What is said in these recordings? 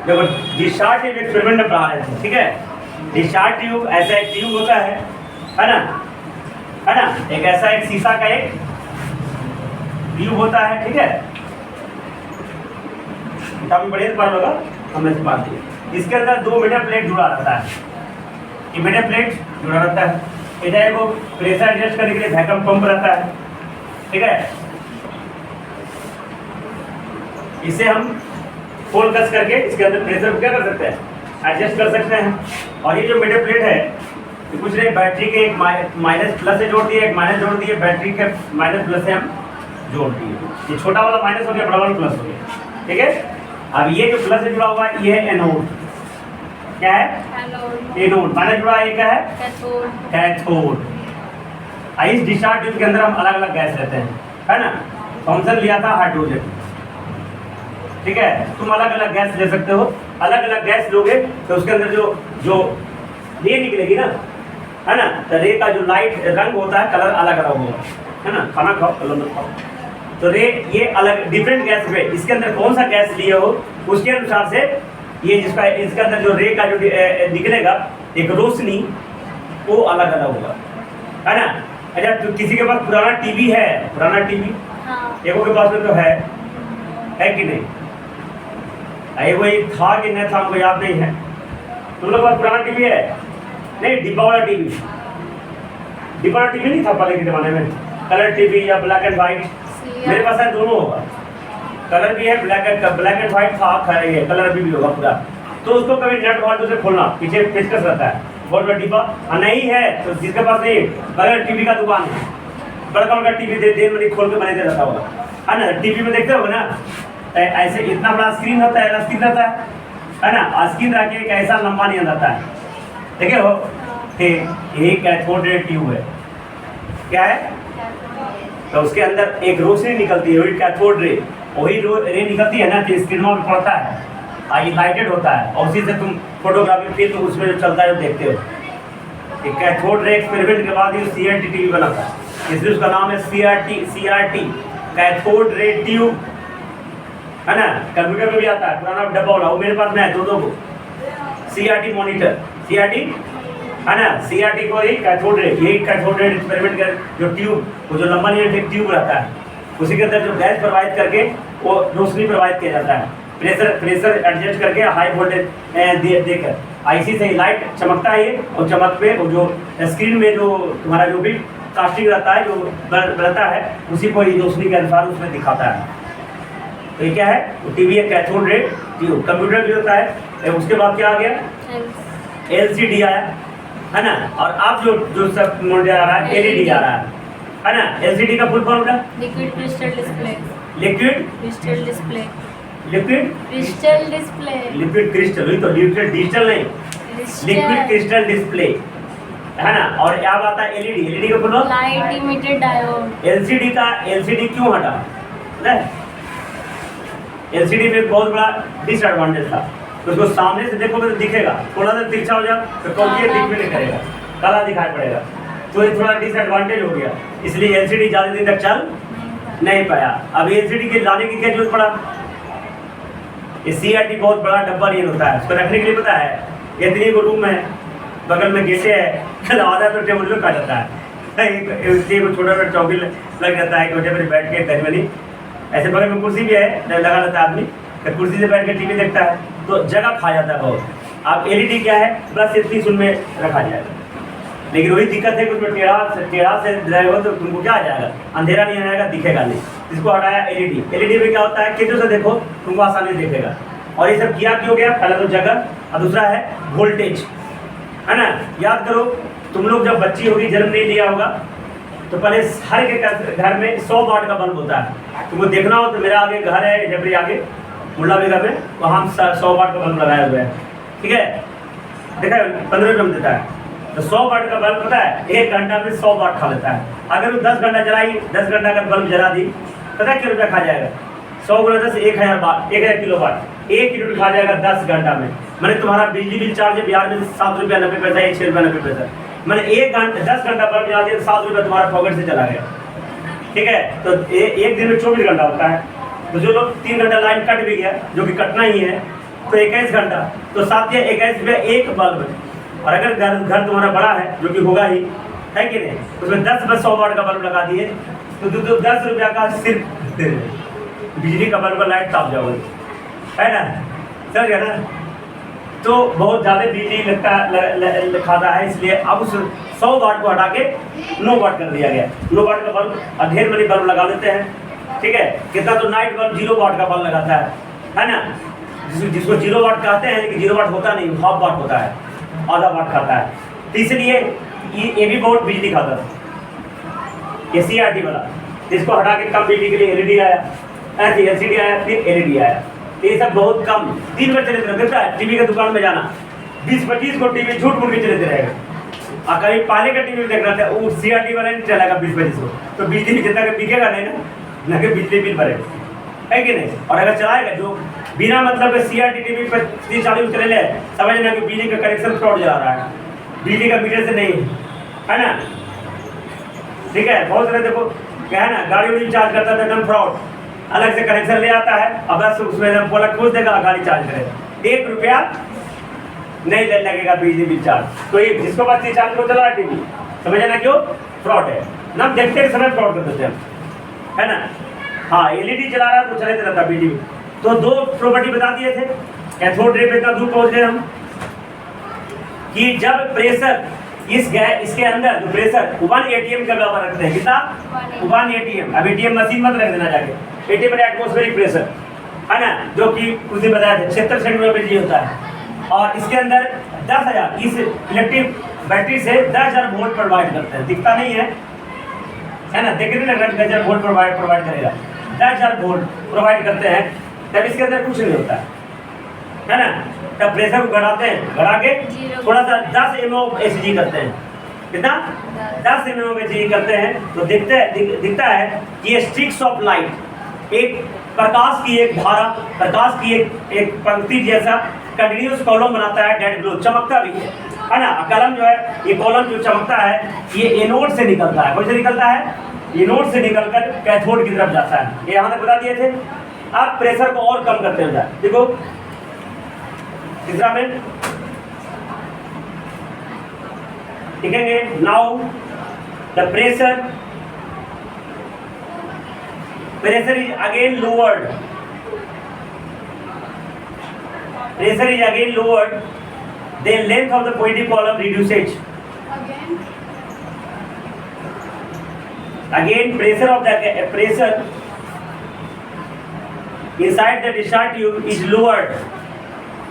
देखो discharge tube experiment में पढ़ा रहे थे, ठीक है। डिस्चार्ज ट्यूब ऐसा एक ट्यूब होता है ना, है ना, एक ऐसा एक शीशा का एक ट्यूब होता है, ठीक है। किताब में पढ़े पढ़ होगा, हमने से बात की। इसके अंदर 2 मीटर प्लेट जुड़ा रहता है, ये मीटर प्लेट जुड़ा रहता है। इधर वो प्रेशर एडजस्ट करने के लिए वैक्यूम पंप रहता है, ठीक है। इसे हम फोल्ड कस करके इसके अंदर प्रेशर को क्या कर सकते हैं, एडजस्ट कर सकते हैं। और ये जो मीटर प्लेट है, ये कुछ नहीं, बैटरी के एक माइनस प्लस से जोड़ दिए, एक माइनस जोड़ दिए, बैटरी के माइनस प्लस से हम जोड़ दिए। ये छोटा वाला माइनस हो गया, बड़ा वाला प्लस हो गया, ठीक है। अब ये जो प्लस से जुड़ा हुआ है ये है एनोड, क्या है, एनोड। माइनस जुड़ा है, ये क्या है, कैथोड। इस डिस्चार्ज ट्यूब के अंदर हम अलग अलग गैस लेते हैं, है ना। फंक्शन लिया था हाइड्रोजन, ठीक है। तुम अलग अलग गैस ले सकते हो, अलग अलग गैस लोगे तो उसके अंदर जो रे निकलेगी ना, है ना, तो रे का जो लाइट रंग होता है, कलर अलग अलग होगा, है ना। खाना खाओ, कलर मत खाओ। तो रे ये अलग डिफरेंट गैस पे इसके अंदर कौन सा गैस लिए हो उसके अनुसार से ये जिसका इसके अंदर जो रे का जो निकलेगा एक रोशनी, वो अलग अलग होगा, है ना। अच्छा, तो किसी के पास पुराना टीवी है, पुराना टीवी, हाँ। एगो के पास में तो है कि नहीं, एगो ये था कि नहीं था हमको याद नहीं है। तुम लोग पास पुराना टीवी है? नहीं, डिब्बा वाला टीवी, डिब्बा वाला टीवी नहीं था पहले के जमाने में, कलर टीवी या ब्लैक एंड व्हाइट। मेरे पास है, दोनों होगा, कलर भी है, ब्लैक एंड व्हाइट था, है कलर भी होगा पूरा। तो उसको कभी नट वाल्टो से खोलना, पीछे पेचकस रहता है, बहुत बड़ा डिब्बा। नहीं है तो जिसके पास नहीं, कलर टीवी का दुकान है, बड़का बड़का टीवी दे मनी खोल के बने दे रहता होगा, है ना। टीवी में देखते हो ना, ऐसे इतना बड़ा स्क्रीन होता है, स्क्रीन रहता है ना। स्क्रीन रख के एक ऐसा लंबा नहीं रहता है, देखे हो, ये कैथोड रे ट्यूब है, क्या है। तो उसके अंदर एक रोशनी निकलती है, वही कैथोड रे, वही रे निकलती है ना, तो स्क्रीन में पड़ता है, ये लाइटेड होता है, और उसी से तुम फोटोग्राफी फिल्म तो उसमें जो चलता है वो देखते हो। कैथोड रे एक्सपेरिमेंट के बाद ये CRT टीवी बना था, इसलिए उसका नाम है CRT, कैथोड रे ट्यूब, है ना। कंप्यूटर में भी आता है, पुराना डब्बा वाला, वो मेरे पास में है, दो को CRT मॉनिटर, CRT, है ना। CRT को ही कैथोड रे, यही कैथोड रे एक्सपेरिमेंट कर जो ट्यूब, वो जो लंबा नहीं ट्यूब रहता है, उसी के अंदर जो गैस प्रवाहित करके वो रोशनी प्रवाहित किया जाता है, प्रेशर एडजस्ट करके हाई वोल्टेज देकर IC से लाइट चमकता है ये, और चमक पे वो जो स्क्रीन में जो तुम्हारा जो भी कास्टिंग रहता है, जो रहता है, उसी को रोशनी के अनुसार उसमें दिखाता है। तो ये क्या है, टीवी है, कैथोड रे ट्यूब। कंप्यूटर भी होता है। उसके बाद क्या आ गया, LCD आया, है ना। और अब जो सब मॉनिटर आ रहा है, LED आ रहा है ना। LCD का फुल फॉर्म क्या, liquid crystal display, liquid crystal display, liquid crystal display, liquid crystal, वही तो, लिक्विड डिजिटल नहीं, लिक्विड क्रिस्टल डिस्प्ले, है ना। और अब आता है LED का full form, light emitted diode. LCD क्यों हटा, LCD में एक बहुत बड़ा डिसएडवांटेज था, तो उसको सामने से देखोगे तो दिखेगा, थोड़ा सा तिरछा हो जाए तो कौन दिख भी नहीं करेगा, काला दिखाई पड़ेगा, तो ये थोड़ा डिसएडवांटेज हो गया, इसलिए LCD ज़्यादा दिन तक चल नहीं पाया। अब LCD के लाने की क्या जरूरत पड़ा, ये CRT बहुत बड़ा डब्बा नहीं होता है, उसको रखने के लिए पता है, इतनी को रूम है, बगल में गेटे है, आधा तो टेबल पे जाता है, एक छोटा सा चौकी लग जाता है, कोठे पर बैठ के करीबनी, ऐसे बगल में कुर्सी भी है, लगा रहता है आदमी, तो कुर्सी से बैठ के टीवी देखता है, तो जगह खा जाता है बहुत। अब LED क्या है, बस इतनी सुन में रखा जाएगा, लेकिन वही दिक्कत है कि उसमें टेढ़ा से रहेगा तो तुमको क्या आ जाएगा, अंधेरा नहीं आएगा, दिखेगा नहीं। इसको हटाया LED में क्या होता है, किधर से देखो तुमको आसानी से दिखेगा। और ये सब किया क्यों गया, पहला तो जगह, और दूसरा है वोल्टेज, है ना। याद करो, तुम लोग जब बच्ची होगी, जन्म नहीं लिया होगा, तो पहले हर के घर में 100 वाट का बल्ब होता है। तुमको देखना हो तो मेरा आगे घर है, जबरी आगे मुल्ला बेगा में, वहाँ हम 100 वाट का बल्ब लगाए हुए हैं, ठीक है। देखा 15 रुपये में देता है, तो 100 वाट का बल्ब पता है 1 घंटा में 100 वाट खा लेता है। अगर वो 10 घंटा जलाई, 10 घंटा का बल्ब जला दी, पता है क्या रुपया खा जाएगा, 100 गुना 10 1000 वाट, 1000 किलो वाट, 1 यूनिट खा जाएगा 10 घंटा में। मैंने तुम्हारा बिजली बिल चार्ज बिहार में 7 रुपया 90 पैसा, 6 रुपया 90 पैसा, मैंने 10 घंटा बल्ब जला दिया, 7 रुपया तुम्हारा पॉकेट से चला गया, ठीक है। तो एक दिन में 24 घंटा होता है, तो जो लोग 3 घंटा लाइन कट भी गया, जो कि कटना ही है, तो 21 घंटा, तो 7 या 21 रुपया एक बल्ब। और अगर घर तुम्हारा बड़ा है, जो कि होगा ही, है कि नहीं, उसमें 10 बस 100 वाट का बल्ब लगा दिए तो 10 रुपया का सिर्फ बिजली का बल्ब, लाइट ताप जाओगे, है ना, समझ गया ना। तो बहुत ज़्यादा बिजली खाता है, इसलिए अब उस 100 वाट को हटा के 9 वाट कर दिया गया। 9 वाट का बल्ब, और ढेर मनी बल्ब लगा देते हैं, ठीक है। कितना तो नाइट बल्ब 0 वाट का बल्ब लगाता है ना, जिसको 0 वाट कहते हैं, लेकिन 0 वाट होता नहीं, हाफ वाट होता है, आधा वाट खाता है। तो इसलिए ये भी बहुत बिजली खाता है, ये CRT वाला। इसको हटा के कम बिजली के लिए LED आया, ऐसे LCD आया, फिर LED आया। तो ये सब बहुत कम दिन भर चलते रहता है। टीवी की दुकान में जाना, 20-25 को टीवी झूठ मूठ के चलते रहेगा। और कभी पहले का टीवी देख रहा था, वो CRT वाला नहीं चलेगा 20-25 को, तो बिजली भी जितना बिकेगा नहीं ना कि बिजली बिल भरेगा, है कि नहीं। और अगर चलाएगा जो बिना मतलब CRT टीवी पर 30-40 चले ले, समझना कि बिजली का कनेक्शन फ्रॉड जा रहा है, बिजली का मीटर से नहीं, है ना, ठीक है। बहुत सारे देखो क्या है ना, गाड़ी वाड़ी चार्ज करता था एकदम फ्रॉड, अलग से कनेक्शन ले आता है और बस उसमें बोला खोल देगा, गाड़ी चार्ज करेगा, 1 रुपया नहीं लगेगा बिजली बिल चार्ज। तो ये जिसको पास 30-40 को चला रहा टीवी, समझना क्यों फ्रॉड है ना, देखते समय फ्रॉड कर देते हैं, है ना। हाँ, LED चला रहा है तो चलते रहता बिजली। तो 2 प्रॉपर्टी बता दिए थे, कैथोड रे पे इतना दूर पहुंच गए हम कि जब प्रेशर इसके अंदर जो प्रेशर 1 ATM का बराबर रखते हैं, कितना 1 ATM। अब ATM मशीन मत रख देना जाके, ATM में एटमॉस्फेरिक प्रेशर, है ना, जो कि कुछ दिन बताया था 76 सेंटीमीटर बिजली होता है। और इसके अंदर 10,000 इस इलेक्ट्रिक बैटरी से 10,000 वोल्ट प्रोवाइड करते हैं, दिखता नहीं है ना, देखने लग रहा है 10,000 वोल्ट प्रोवाइड करेगा, 10,000 वोल्ट प्रोवाइड करते हैं। तब इसके अंदर कुछ नहीं होता है ना। तब प्रेशर को घटाते हैं, घटा के थोड़ा सा 10 mm HG करते हैं, कितना 10 mm HG करते हैं। तो दिखता है कि ये स्ट्रिक्स ऑफ लाइट, एक प्रकाश की एक धारा, प्रकाश की एक पंक्ति जैसा कंटिन्यूस कॉलम बनाता है, डेड ग्लो, चमकता भी है ना। कलम जो है, ये कॉलम जो चमकता है, ये एनोड से निकलता है। कौन से निकलता है? एनोड से निकलकर कैथोड की तरफ जाता है। ये यहाँ तक बता दिए थे। अब प्रेशर को और कम करते हैं, देखो तीसरा में लिखेंगे, now the pressure is again lowered, pressure is again lowered, then length of the positive column reduces. Again pressure inside the discharge tube is lowered.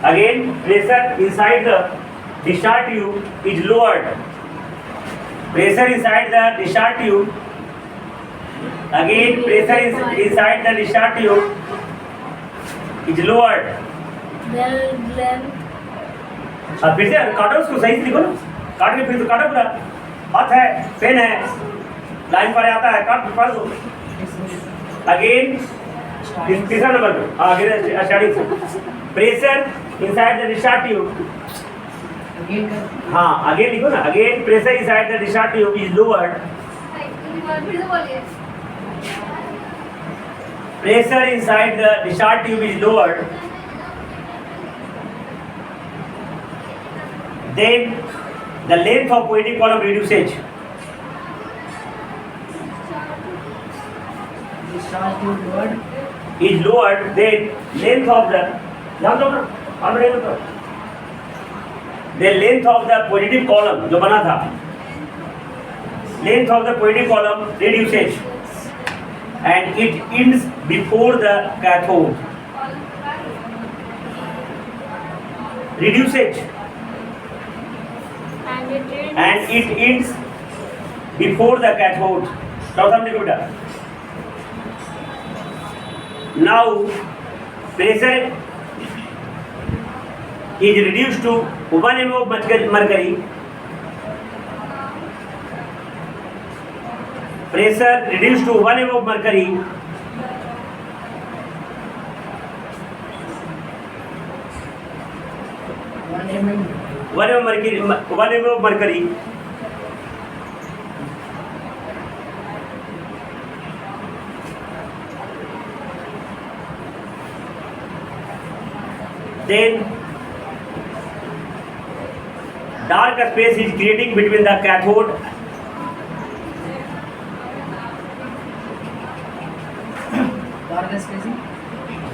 Again pressure inside the discharge tube is lowered. Pressure inside the discharge tube. Again pressure inside the discharge tube is lowered. अब फिर से काटो, उसको सही से लिखो ना, काट के फिर तो काटो पूरा। हाथ है, पेन है, लाइन पर आता है, काट पढ़ दो। अगेन तीसरा नंबर पे आगे स्टार्टिंग से, pressure inside the discharge tube, हाँ अगेन लिखो ना, again pressure inside the discharge tube is lowered, pressure inside the discharge tube is lowered, then the length of positive column reduces. Is lowered, then length of the length of the positive column जो बना था, length of the positive column reduces and it ends before the cathode. Reduces and it ends before the cathode. चौथा लिखो बेटा। Now pressure is reduced to 1 mm of mercury. Pressure reduced to 1 mm of mercury. One mm of mercury. then dark space is creating between the cathode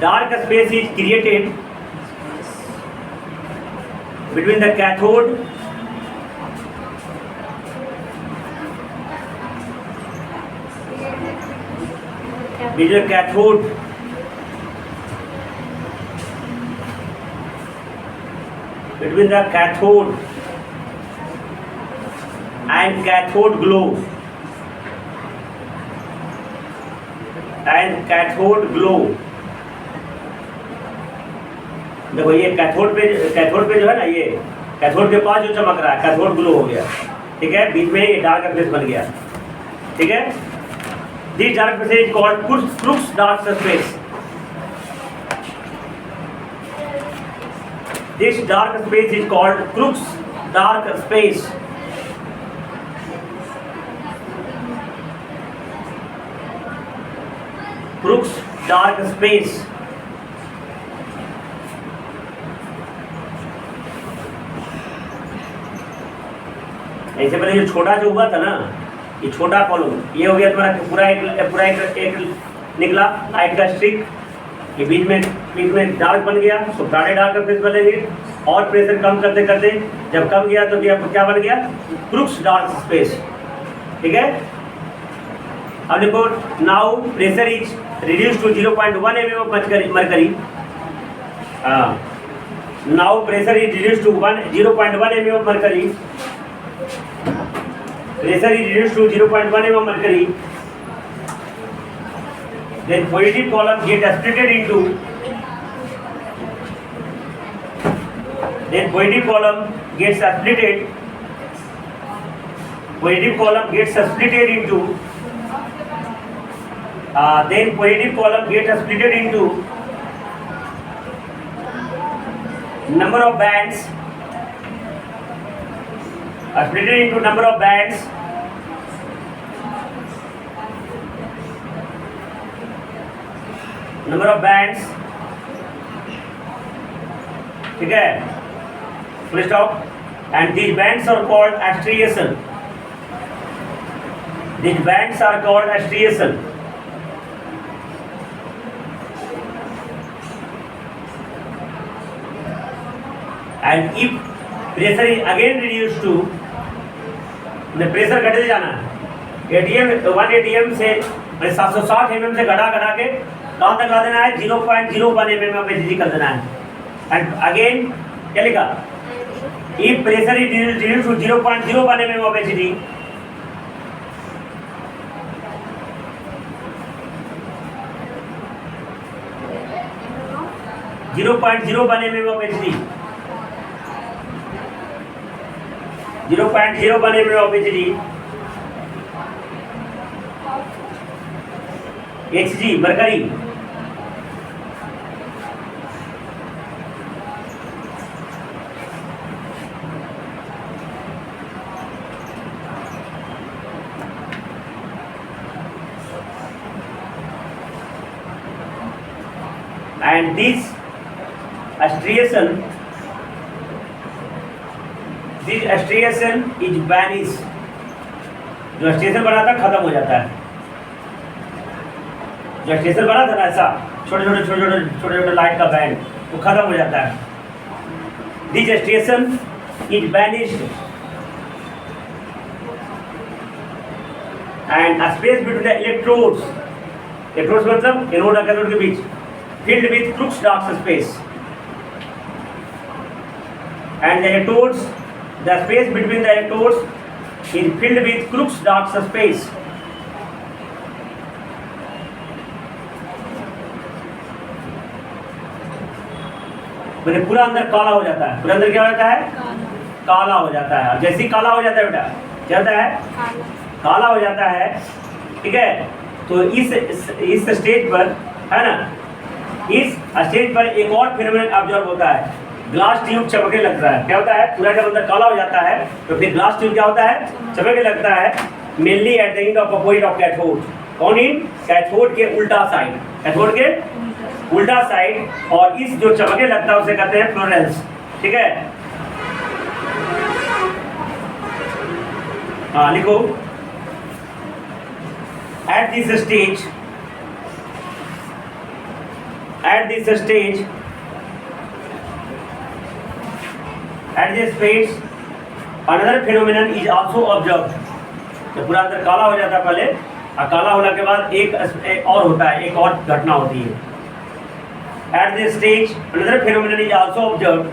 dark space is created between the cathode and cathode glow देखो ये cathode पे जो है ना, ये cathode के पास जो चमक रहा है कैथोड ग्लो हो गया, ठीक है, बीच में ये डार्क स्पेस बन गया, ठीक है। This dark space is called crooks dark space. This dark space is called crooks dark space. Crooks dark space. ऐसे पहले जो छोटा जो हुआ था ना, ये छोटा कॉलम, ये हो गया तुम्हारा पूरा एक निकला लाइट का स्ट्रिक, ये बीच में डार्क बन गया, तो सारे डार्क स्पेस बनेंगे, और प्रेशर कम करते करते जब कम गया तो क्या बन गया, क्रूक्स डार्क स्पेस, ठीक है। अब देखो, now pressure is reduce to 0.1 mm of mercury. Now pressure is reduce to 0.1 mm of mercury. Pressure is reduced to 0.1 mm of mercury. Then positive column get split into. Then positive column gets splitted. Positive column gets splitted into. Then positive column gets splitted into number of bands. Split it into number of bands. ठीक है, full stop. And these bands are called striation. And if pressure is again reduced to, pressure घटते जाना है, 1 ATM से 760 mm से घटा के कहाँ तक ला देना है, 0.01 mm of HG कर देना है। एंड अगेन क्या लिखा, if pressure is reduced to 0.01 mm of HG, HG mercury, and this striation is vanish। जो स्टेशन बना था खत्म हो जाता है, जो स्टेशन बना था ना ऐसा छोटे लाइट का बैंड, वो खत्म हो जाता है। This station is vanished and space between the electrodes मतलब एनोड और कैथोड के बीच filled with Crookes dark space, and the space between the electrodes is filled with Crookes dark space। मैंने पूरा अंदर काला हो जाता है, पूरा अंदर क्या हो जाता है, काला हो जाता है। जैसे ही काला हो जाता है बेटा, क्या होता है, काला हो जाता है, ठीक है। तो इस स्टेज पर है ना, इस स्टेज पर एक और फिनोमेनन ऑब्जर्व होता है, ग्लास ट्यूब चमकने लगता है। क्या होता है, पूरा जब अंदर काला हो जाता है तो फिर ग्लास ट्यूब क्या होता है, चमकने लगता है, mainly at the end of opposite of cathode. कौन इन, कैथोड के उल्टा साइड, कैथोड के उल्टा साइड और इस जो चमकने लगता है उसे कहते हैं फ्लोरेंस। ठीक है, हाँ लिखो। At this stage another phenomenon is also observed। तो पूरा अंदर काला हो जाता है पहले, और काला होने के बाद एक और होता है, एक और घटना होती है। At this stage another phenomenon is also observed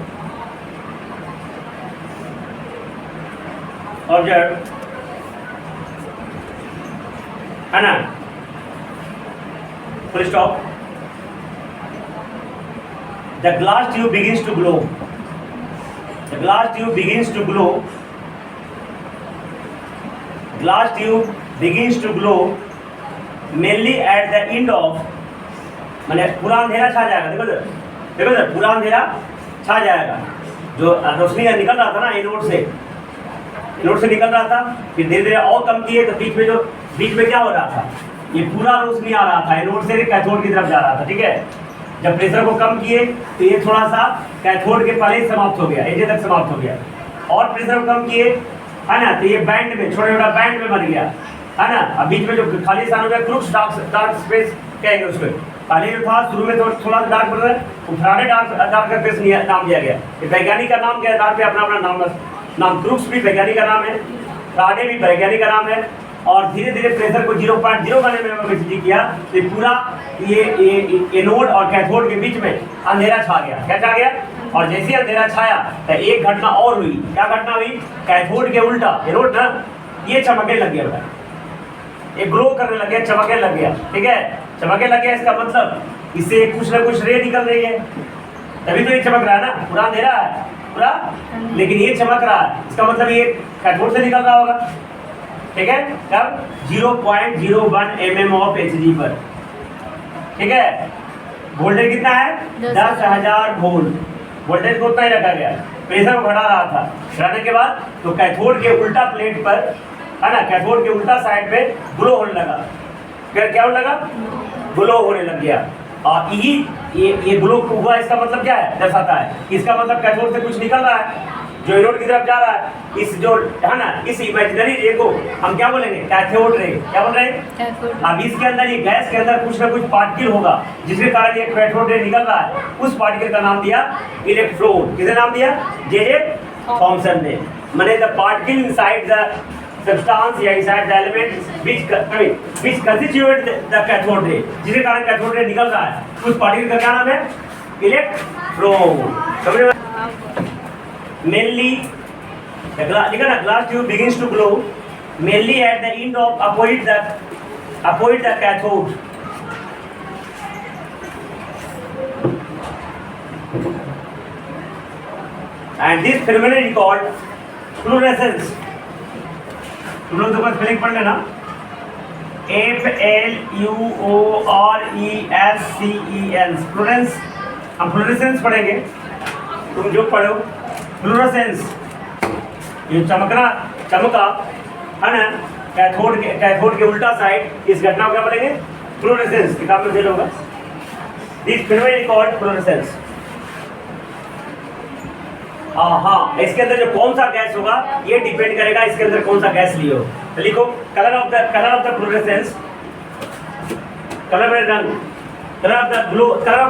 है ना, full stop। The glass tube begins to glow। The glass tube begins to glow mainly at the end of, माने पूरा अंधेरा छा जाएगा। देखो सर पूरा अंधेरा छा जाएगा। जो रोशनी निकल रहा था ना एनोड से निकल रहा था, फिर धीरे धीरे और कम किए तो बीच में क्या हो रहा था, ये पूरा रोशनी आ रहा था एनोड से कैथोड की तरफ जा रहा था। ठीक है, जब प्रेशर को कम किए तो ये थोड़ा सा कैथोड के पहले ही समाप्त हो गया, एजे तक समाप्त हो गया, और प्रेशर को कम किए है ना, तो ये बैंड में छोटा बैंड में बन गया है ना। अब बीच में जो खाली स्थान हो गया क्रूक्स डार्क स्पेस कहेंगे उसको। पहले जो था शुरू में तो थोड़ा डार्क बन रहा है, फ्राडे डार्क स्पेस नाम दिया गया। वैज्ञानिक का नाम के आधार पे अपना नाम क्रूक्स भी वैज्ञानिक का नाम है, फ्राडे भी वैज्ञानिक का नाम है। और धीरे धीरे प्रेशर को 0.0 करने में किया तो पूरा ये एनोड और कैथोड के बीच में अंधेरा छा गया। क्या छा गया? और जैसे अंधेरा छाया तो एक घटना और हुई। क्या घटना हुई? कैथोड के उल्टा एनोड ना ये चमकने लग गया, ये ग्लो करने लग गया, चमकने लग गया। ठीक है, चमकने लग गया इसका मतलब इससे कुछ ना कुछ रे निकल रही है, तभी तो ये चमक रहा है ना। पूरा अंधेरा है पूरा, लेकिन ये चमक रहा है, इसका मतलब ये कैथोड से निकल रहा होगा। ठीक है, कब? 0.01 mm ऑफ Hg पर। ठीक है, वोल्टेज कितना है? 10,000 वोल्ट। वोल्टेज को उतना ही रखा गया, प्रेशर को बढ़ा रहा था। बढ़ाने के बाद तो कैथोड के उल्टा प्लेट पर है ना, कैथोड के उल्टा साइड पे ग्लो होने लगा। फिर क्या होने लगा? ग्लो होने लग गया। और ये ग्लो हुआ, इसका मतलब क्या है? दर्शाता है इसका मतलब कैथोड से कुछ निकल रहा है जो एनोड की तरफ जा रहा है। इस जो है ना, इस इमेजिनरी रे को हम क्या बोलेंगे? Cathode ray. क्या बोल रहे हैं? अब इसके अंदर ये गैस के अंदर कुछ ना कुछ पार्टिकल होगा जिसके कारण ये कैथोड रे निकल रहा है। उस पार्टिकल का नाम दिया इलेक्ट्रॉन। किसने नाम दिया? जे थॉमसन ने। माने the particle inside the substance या inside the element which constitute the cathode ray, जिसके कारण कैथोड रे निकल रहा है, उस पार्टिकल का क्या नाम है? इलेक्ट्रॉन। समझ में? Mainly the glass tube begins to glow mainly at the end of opposite the cathode। And this phenomenon is called fluorescence। तुम लोग तो बस स्पेलिंग पढ़ लेना, FLUORESCENS फ्लोरेंस। हम फ्लोरेसेंस पढ़ेंगे, तुम जो पढ़ो फ्लोरेसेंस, ये चमका है ना कैथोड के उल्टा साइड, इस घटना को क्या बोलेंगे? फ्लोरेसेंस। किताब में दे होगा। This phenomenon is called fluorescence. हाँ, इसके अंदर जो कौन सा गैस होगा ये डिपेंड करेगा इसके अंदर कौन सा गैस लियो। तो लिखो colour of the fluorescence, colour में रंग, कलर ऑफ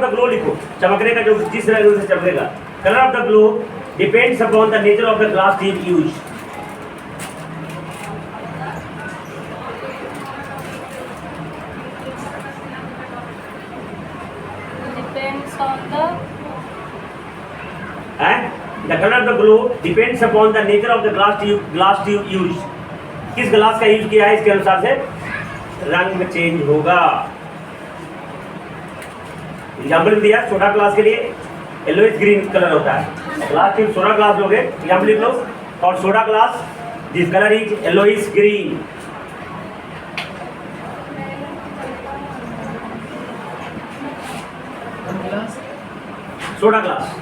द ग्लो लिखो, चमकने का जो जिस रंग से चमकेगा। Colour of the glow depends upon the nature of the glass tube used। Depends on the the color of the glow depends upon the nature of the glass tube used। किस glass का use किया है इसके अनुसार से रंग change होगा। Example दिया छोटा ग्लास के लिए येलोइश ग्रीन कलर होता है। ग्लास ट्यूब सोडा ग्लास लोगे, एग्जाम्पल लिख लो, और soda glass this colour is yellowish green. Soda glass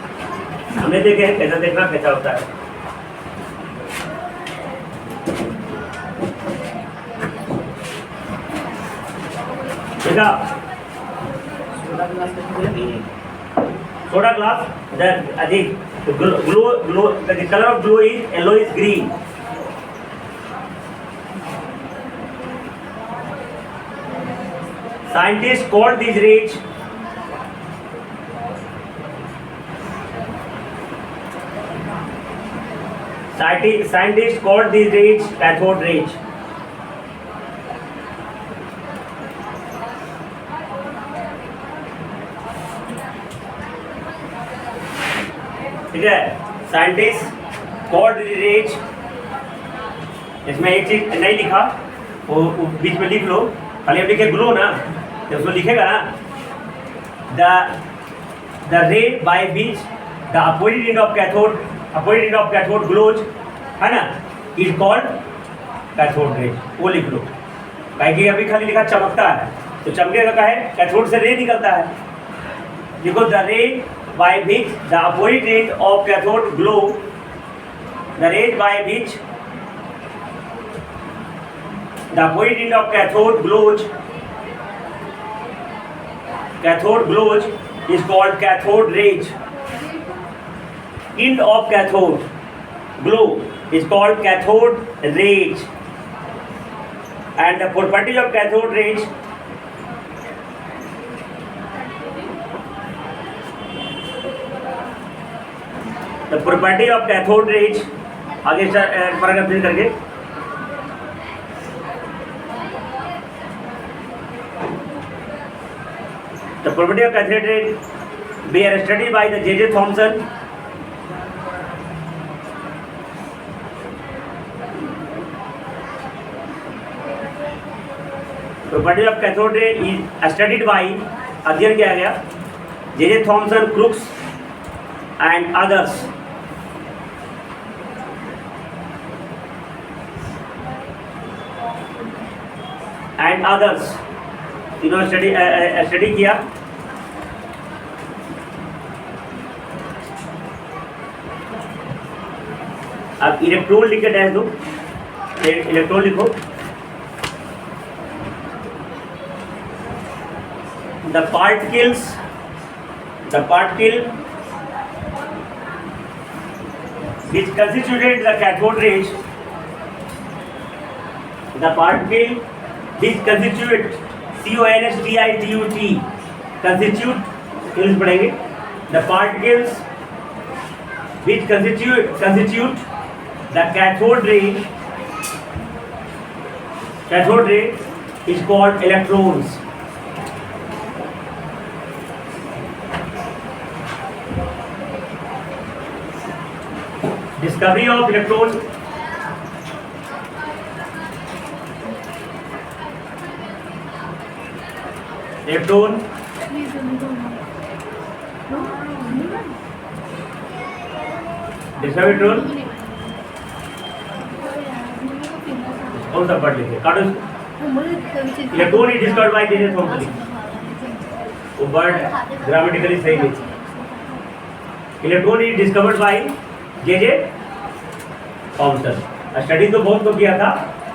हमने देखे हैं, कैसा देखना कैसा होता है। देखा? soda glass, the glow, the color of glow is yellowish green. Scientists call these rays cathode rays. ठीक है, साइंटिस्ट कॉल्ड रेज, इसमें एक चीज नहीं लिखा, वो बीच में लिख लो, खाली अब लिखे ग्लो ना, जब उसको लिखेगा ना, the ray by which the opposite end of cathode glows, है ना, इज कॉल्ड कैथोड रे, वो लिख लो। कि अभी खाली लिखा चमकता है, तो चमकेगा का है, कैथोड से रे निकलता है। देखो, द रे by which the opposite end of cathode glow, the rays by which the opposite end of cathode glows is called cathode rays. End of cathode glow is called cathode rays, and the properties of cathode rays, the property of cathode rays, आगे paragraph fill करके, the property of cathode rays we are studied by the J.J. Thomson. Property of cathode ray is studied by, अध्ययन किया गया J.J. Thomson, Crookes and others. तीनों study किया। अब electron लिख के डैश दो, इलेक्ट्रॉन लिखो। The particle which constituted the cathode rays, the particle which constitute CONSTITUT constitute, English पढ़ेंगे, the particles which constitute the cathode ray is called electrons. Discovery of electrons. Electron. Discovery electron. कौन सा पढ़ लिखे? काटो। Electron is discovered by J.J. Thomson. वो word grammatically सही नहीं। Electron is discovered by J.J. Thomson. Study तो बहुत को किया था,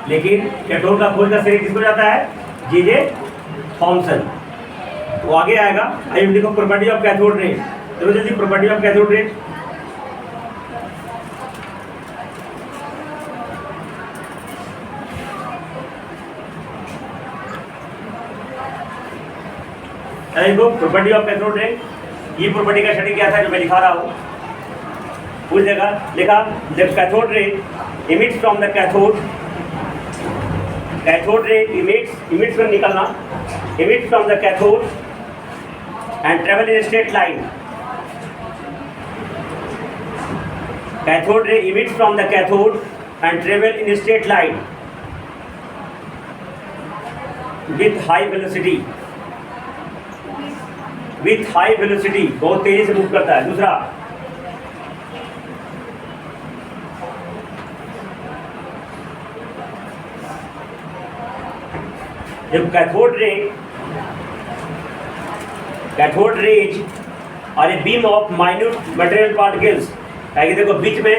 लेकिन इलेक्ट्रॉन का खोज का श्रेय किसको जाता है? J.J. थॉमसन। वो आगे आएगा। आइए देखो प्रॉपर्टी ऑफ कैथोड रे। चलो जल्दी प्रॉपर्टी ऑफ कैथोड रे। देखो प्रॉपर्टी ऑफ कैथोड रे, ये प्रॉपर्टी का स्टडी किया था जो मैं लिखा रहा हूँ। उस जगह लिखा द कैथोड रे emits from the cathode ray emits में निकलना, emits from the cathode and travel in a straight line. Cathode ray emits from the cathode and travel in a straight line with high velocity. बहुत तेजी से move करता है। दूसरा, जब cathode rays और ए beam of minute material particles, देखो बीच में,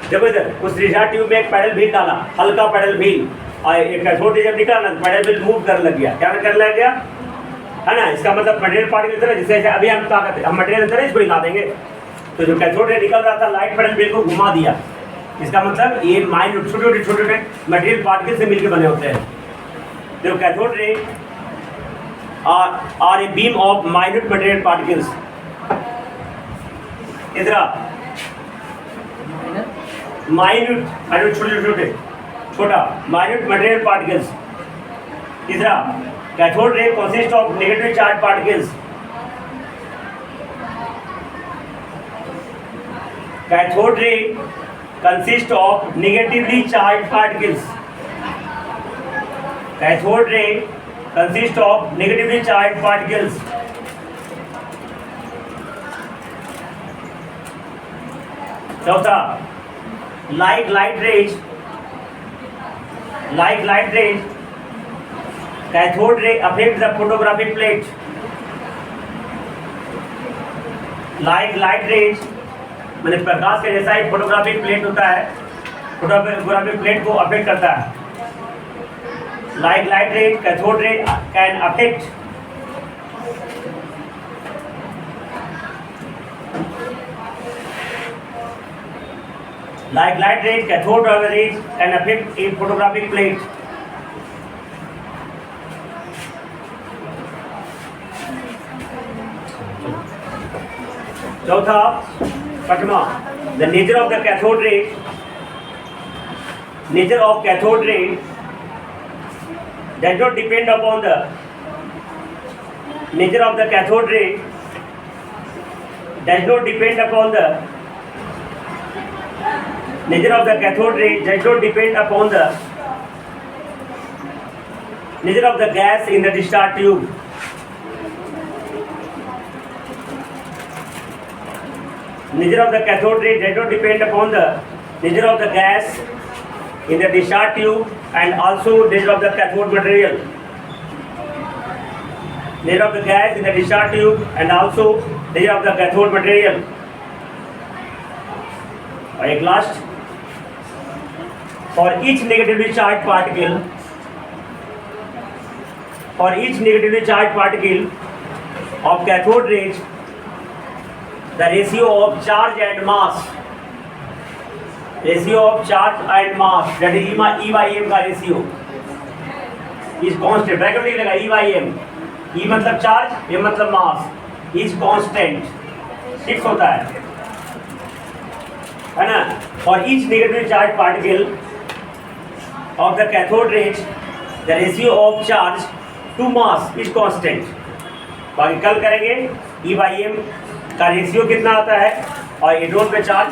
देखो इधर उस रिचार्ज ट्यूब में एक पैडल व्हील डाला, हल्का पैडल व्हील, और एक कैथोड रे जब निकला ना, पैडल व्हील मूव करने लग गया। क्या करने लग गया? है ना। इसका मतलब मटेरियल पार्टिकल तरह जैसे अभी हम ताकत हम मटेरियल तरह इसको हिला देंगे तो जो कैथोड रे निकल रहा था लाइट पैटर्न बिल को घुमा दिया। इसका मतलब ये माइन्यूट छोटे छोटे मटेरियल पार्टिकल से मिलकर बने होते हैं। तो cathode ray are a beam of minute material particles. इधर माइन्यूट छोटा माइन्यूट मटेरियल पार्टिकल्स। तीसरा cathode ray consist of negative charge particles. Cathode ray consist of negatively charge particles. Cathode ray consist of negatively charge particles. चौथा light rays cathode ray affect the photographic plate. Light rays मैंने प्रकाश के जैसा एक photographic plate होता है, photographic plate को affect करता है। लाइट रेज कैथोड रे can affect light rays cathode rays can affect a photographic plate. चौथा पठमा the nature of the cathode ray does not depend upon the nature of the cathode ray does not depend upon the nature of the cathode ray does not depend upon the nature of the gas in the discharge tube. Nature of the cathode ray does not depend upon the nature of the gas in the discharge tube and also nature of the cathode material. Nature of the gas in the discharge tube and also nature of the cathode material. और एक last for each negatively charged particle of cathode rays the ratio of charge and mass that is E by m का ratio is constant। Bracket में लिखेगा E by m, E मतलब charge, m मतलब मास, is constant, fix होता है ना। for each negatively charged particle of the cathode rays the ratio of charge to mass is constant। बाकी कल करेंगे E by m का रेशियो कितना आता है और इलेक्ट्रॉन पे चार्ज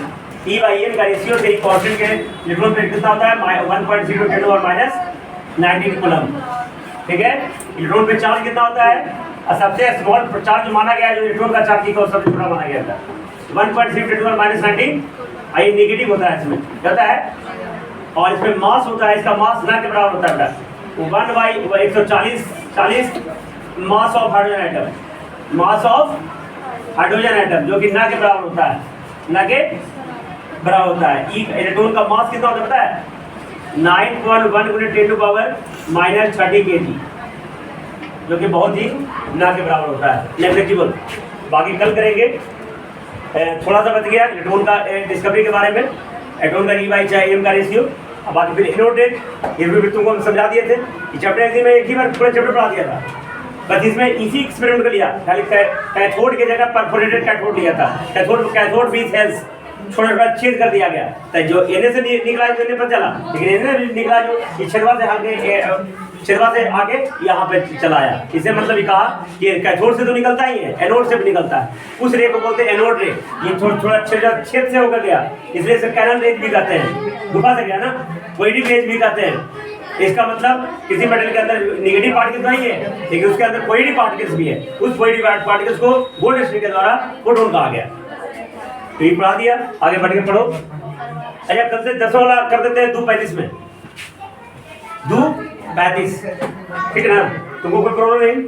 E by m का रेशियो से कांस्टेंट के इलेक्ट्रॉन पे कितना होता है 1.0 10 और -19 कूलम। ठीक है, इलेक्ट्रॉन पे चार्ज कितना होता है और सबसे स्मॉल चार्ज माना गया है जो इलेक्ट्रॉन का चार्ज की सबसे छोटा माना गया था 1.0 10 और -19। आई नेगेटिव होता है इसमें कहता है और इसमें मास होता है, इसका मास ना के बराबर होता है बेटा 1/140 मास ऑफ हाइड्रोजन एटम जो कि ना के बराबर होता है, ना के बराबर होता है। इलेक्ट्रॉन का मास कितना होता है पता है 9.1 × 10⁻³ kg जो कि बहुत ही ना के बराबर होता है, नेग्लिजिबल। बाकी कल करेंगे। थोड़ा सा बच गया इलेक्ट्रॉन का डिस्कवरी के बारे में, इलेक्ट्रॉन का E/m का रेशियो। अब बाकी फिर इनोड रेट ये भी तुमको हम समझा दिए थे, चैप्टर में एक ही बार पूरा चैप्टर पढ़ा दिया था, बस इसमें इसी एक्सपेरिमेंट को लिया, खाली कैथोड की जगह परफोरेटेड कैथोड लिया था। कैथोड भी सेल्स छोटा छोटा छेद कर दिया गया, तो जो एने से निकला जो पता चला, लेकिन एने निकला जो छेदवा से आगे यहाँ पे चला आया। इसे मतलब कहा कि कैथोड से तो निकलता ही है, एनोड से भी निकलता है। उस रे को बोलते हैं एनोड रे। ये थोड़ा छेद से होकर गया, इसलिए इसे कैनल रेज भी कहते हैं, गुफा से गया ना, पॉजिटिव रेज भी कहते हैं। इसका मतलब किसी मेटल के अंदर नेगेटिव पार्टिकल्स नहीं है, लेकिन उसके अंदर पॉजिटिव पार्टिकल्स भी है। उस पॉजिटिव पार्टिकल्स को गोल्ड स्ट्रिंग के द्वारा फोटोन कहा गया। तो ये पढ़ा दिया, आगे बढ़ के पढ़ो। अच्छा कल से 10 वाला कर देते हैं 2:35 में, 2:35, ठीक है ना, तुमको कोई प्रॉब्लम नहीं है?